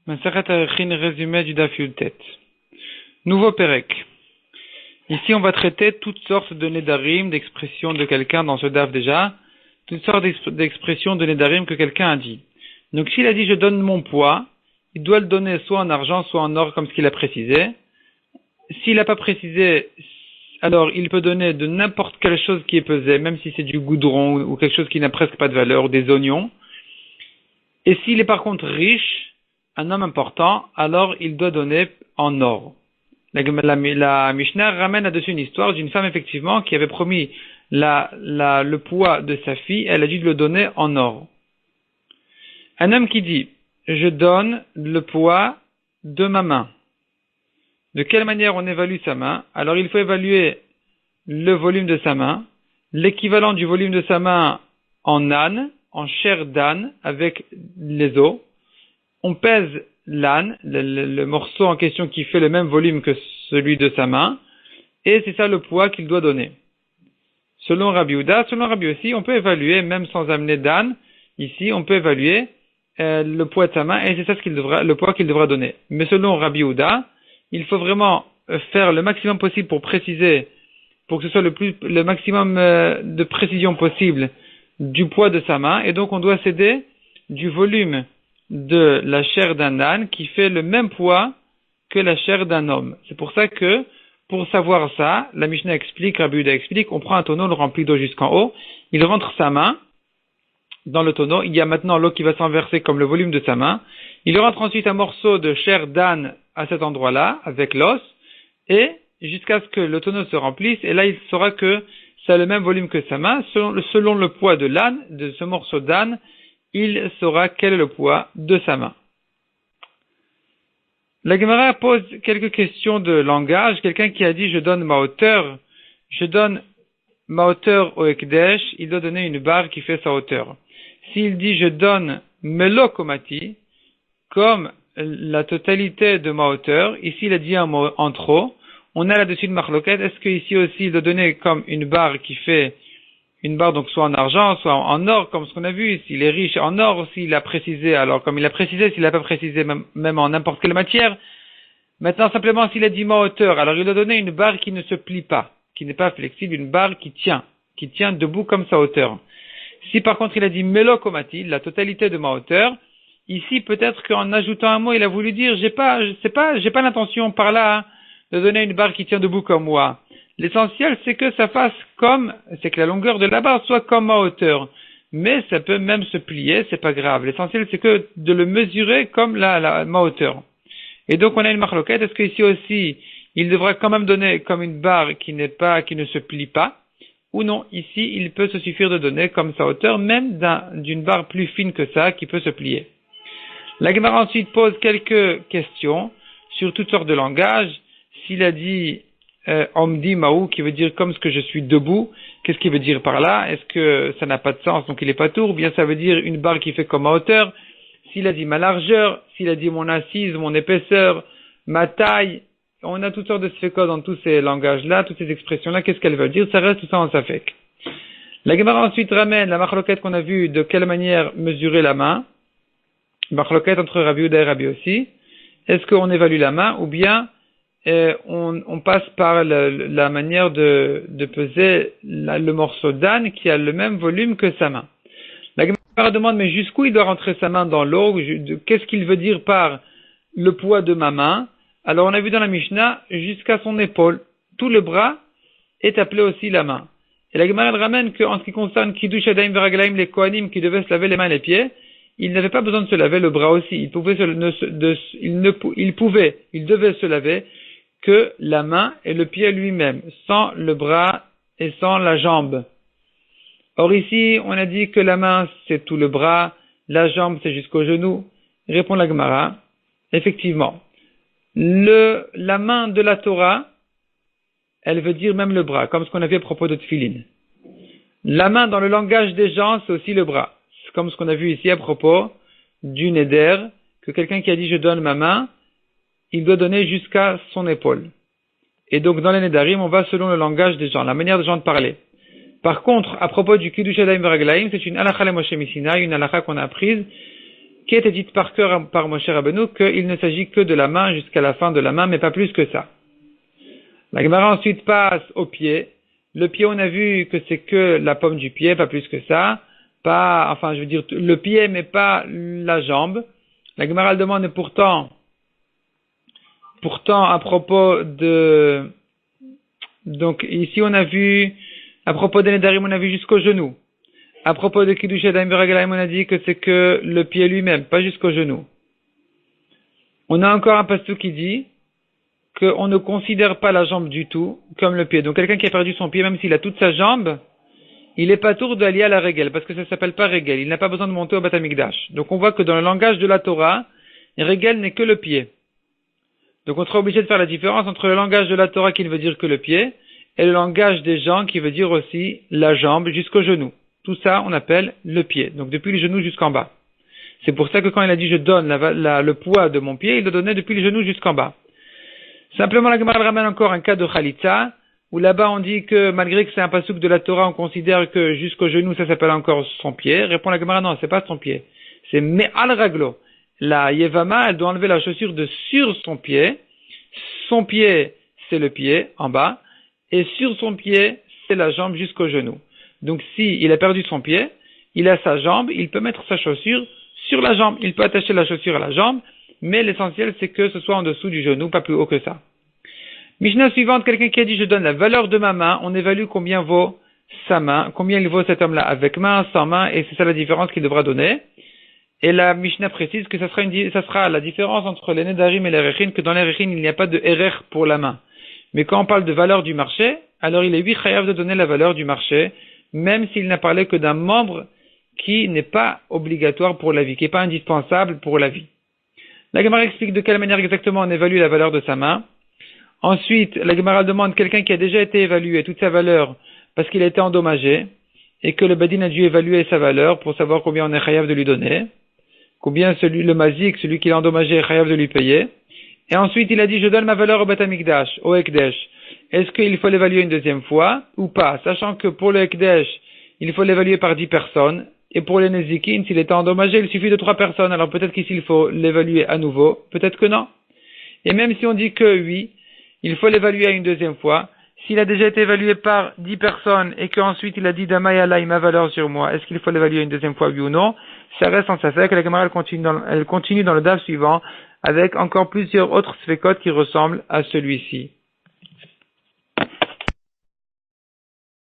Masachet Arichin, résumé du Daf Yud-Tet. Nouveau Pérec. Ici, on va traiter toutes sortes de Nedarim, d'expressions de quelqu'un dans ce Daf déjà, toutes sortes d'expressions de Nedarim que quelqu'un a dit. Donc, s'il a dit je donne mon poids, il doit le donner soit en argent, soit en or, comme ce qu'il a précisé. S'il n'a pas précisé, alors il peut donner de n'importe quelle chose qui est pesée, même si c'est du goudron ou quelque chose qui n'a presque pas de valeur, ou des oignons. Et s'il est par contre riche, un homme important, alors il doit donner en or. La Mishnah ramène là-dessus une histoire d'une femme effectivement qui avait promis le poids de sa fille, elle a dû le donner en or. Un homme qui dit, je donne le poids de ma main. De quelle manière on évalue sa main? Alors il faut évaluer le volume de sa main, l'équivalent du volume de sa main en âne, en chair d'âne avec les os. On pèse l'âne, le morceau en question qui fait le même volume que celui de sa main, et c'est ça le poids qu'il doit donner. Selon Rabbi Yehuda, selon Rabbi aussi, on peut évaluer, même sans amener d'âne, ici on peut évaluer le poids de sa main, et c'est ça le poids qu'il devra donner. Mais selon Rabbi Yehuda, il faut vraiment faire le maximum possible pour préciser, pour que ce soit le maximum de précision possible du poids de sa main, et donc on doit céder du volume de la chair d'un âne qui fait le même poids que la chair d'un homme. C'est pour ça que, pour savoir ça, la Mishnah explique, Rabbi Yehuda explique, on prend un tonneau, on le remplit d'eau jusqu'en haut, il rentre sa main dans le tonneau, il y a maintenant l'eau qui va s'enverser comme le volume de sa main, il rentre ensuite un morceau de chair d'âne à cet endroit-là, avec l'os, et jusqu'à ce que le tonneau se remplisse, et là il saura que ça a le même volume que sa main, selon le poids de l'âne, de ce morceau d'âne, il saura quel est le poids de sa main. La Gemara pose quelques questions de langage. Quelqu'un qui a dit je donne ma hauteur au Ekdesh, il doit donner une barre qui fait sa hauteur. S'il dit je donne melo komati, comme la totalité de ma hauteur, ici il a dit un mot en trop, on a là-dessus une marloquette, est-ce qu'ici aussi il doit donner comme une barre qui fait une barre donc soit en argent, soit en or, comme ce qu'on a vu, s'il est riche en or, s'il a précisé, alors comme il a précisé, s'il n'a pas précisé même en n'importe quelle matière. Maintenant, simplement, s'il a dit ma hauteur, alors il doit donner une barre qui ne se plie pas, qui n'est pas flexible, une barre qui tient debout comme sa hauteur. Si par contre il a dit melokomati, la totalité de ma hauteur, ici peut-être qu'en ajoutant un mot, il a voulu dire, j'ai pas l'intention par là de donner une barre qui tient debout comme moi. L'essentiel, c'est que ça fasse c'est que la longueur de la barre soit comme ma hauteur. Mais ça peut même se plier, c'est pas grave. L'essentiel, c'est que de le mesurer comme ma hauteur. Et donc, on a une marloquette. Est-ce qu'ici aussi, il devra quand même donner comme une barre qui ne se plie pas? Ou non, ici, il peut se suffire de donner comme sa hauteur, même d'une barre plus fine que ça, qui peut se plier. La Gemara ensuite pose quelques questions sur toutes sortes de langages. S'il a dit, Omdi Maou, qui veut dire comme ce que je suis debout, qu'est-ce qu'il veut dire par là? Est-ce que ça n'a pas de sens, donc il est pas tour? Ou bien ça veut dire une barre qui fait comme ma hauteur? S'il a dit ma largeur, s'il a dit mon assise, mon épaisseur, ma taille, on a toutes sortes de sfekot dans tous ces langages-là, toutes ces expressions-là, qu'est-ce qu'elles veulent dire? Ça reste tout ça en safek. La Gemara ensuite ramène la marloquette qu'on a vue, de quelle manière mesurer la main. Marloquette entre Rabbi Yehuda et Rabbi aussi. Est-ce qu'on évalue la main, ou bien on passe par la manière de peser le morceau d'âne qui a le même volume que sa main. La Gemara demande, mais jusqu'où il doit rentrer sa main dans l'eau? Qu'est-ce qu'il veut dire par le poids de ma main? Alors on a vu dans la Mishnah, jusqu'à son épaule. Tout le bras est appelé aussi la main. Et la Gemara ramène qu'en ce qui concerne Kiddush Adayim Veraglaim, les Kohanim qui devaient se laver les mains et les pieds, il n'avait pas besoin de se laver le bras aussi. Il devait se laver que la main et le pied lui-même, sans le bras et sans la jambe. Or ici, on a dit que la main, c'est tout le bras, la jambe, c'est jusqu'au genou. Répond la Gemara, effectivement. La main de la Torah, elle veut dire même le bras, comme ce qu'on a vu à propos de Tfilin. La main dans le langage des gens, c'est aussi le bras. C'est comme ce qu'on a vu ici à propos du Neder, que quelqu'un qui a dit je donne ma main, il doit donner jusqu'à son épaule. Et donc dans les Nedarim, on va selon le langage des gens, la manière des gens de parler. Par contre, à propos du Kiddush Adayim Veraglaim, c'est une halakha le Moshe Missinaï, une halakha qu'on a apprise, qui a été dite par cœur par Moshe Rabbeinu, qu'il ne s'agit que de la main jusqu'à la fin de la main, mais pas plus que ça. La Gemara ensuite passe au pied. Le pied, on a vu que c'est que la paume du pied, pas plus que ça. Le pied, mais pas la jambe. La Gemara le demande pourtant, à propos de, donc ici on a vu, à propos des Nedarim, on a vu jusqu'au genou. À propos de Kiddush Yadayim Beraglayim, on a dit que c'est que le pied lui-même, pas jusqu'au genou. On a encore un pastou qui dit qu'on ne considère pas la jambe du tout comme le pied. Donc quelqu'un qui a perdu son pied, même s'il a toute sa jambe, il est pas tour d'allier à la régel, parce que ça s'appelle pas régel. Il n'a pas besoin de monter au Beth Amikdash. Donc on voit que dans le langage de la Torah, régel n'est que le pied. Donc on sera obligé de faire la différence entre le langage de la Torah qui ne veut dire que le pied, et le langage des gens qui veut dire aussi la jambe jusqu'au genou. Tout ça, on appelle le pied. Donc depuis le genou jusqu'en bas. C'est pour ça que quand il a dit je donne le poids de mon pied, il le donnait depuis le genou jusqu'en bas. Simplement, la Gemara ramène encore un cas de Khalitza, où là-bas on dit que malgré que c'est un pasuk de la Torah, on considère que jusqu'au genou ça s'appelle encore son pied. Répond la Gemara, non, c'est pas son pied. C'est Me'al Raglo. La Yevama, elle doit enlever la chaussure de sur son pied. Son pied, c'est le pied, en bas. Et sur son pied, c'est la jambe jusqu'au genou. Donc si il a perdu son pied, il a sa jambe, il peut mettre sa chaussure sur la jambe. Il peut attacher la chaussure à la jambe, mais l'essentiel c'est que ce soit en dessous du genou, pas plus haut que ça. Mishnah suivante, quelqu'un qui a dit je donne la valeur de ma main, on évalue combien vaut sa main, combien il vaut cet homme-là avec main, sans main, et c'est ça la différence qu'il devra donner. Et la Mishnah précise que ça sera la différence entre les Nedarim et les Rechin, que dans les Rechin il n'y a pas de Erer pour la main. Mais quand on parle de valeur du marché, alors il est oui chayav de donner la valeur du marché, même s'il n'a parlé que d'un membre qui n'est pas obligatoire pour la vie, qui n'est pas indispensable pour la vie. La Gemara explique de quelle manière exactement on évalue la valeur de sa main. Ensuite, la Gemara demande quelqu'un qui a déjà été évalué toute sa valeur parce qu'il a été endommagé et que le Badin a dû évaluer sa valeur pour savoir combien on est chayav de lui donner, combien le mazik, celui qui l'a endommagé, est chayav de lui payer. Et ensuite, il a dit je donne ma valeur au Beth Amikdash, au Ekdesh. Est-ce qu'il faut l'évaluer une deuxième fois ou pas? Sachant que pour le Ekdesh, il faut l'évaluer par 10 personnes. Et pour les Nezikin, s'il est endommagé, il suffit de 3 personnes. Alors peut-être qu'ici, il faut l'évaluer à nouveau. Peut-être que non. Et même si on dit que oui, il faut l'évaluer à une deuxième fois. S'il a déjà été évalué par 10 personnes et qu'ensuite il a dit Damayala, il ma valeur sur moi, est-ce qu'il faut l'évaluer une deuxième fois, oui ou non? Ça reste en safek. La Gemara, elle continue dans le daf suivant avec encore plusieurs autres sfekot qui ressemblent à celui-ci.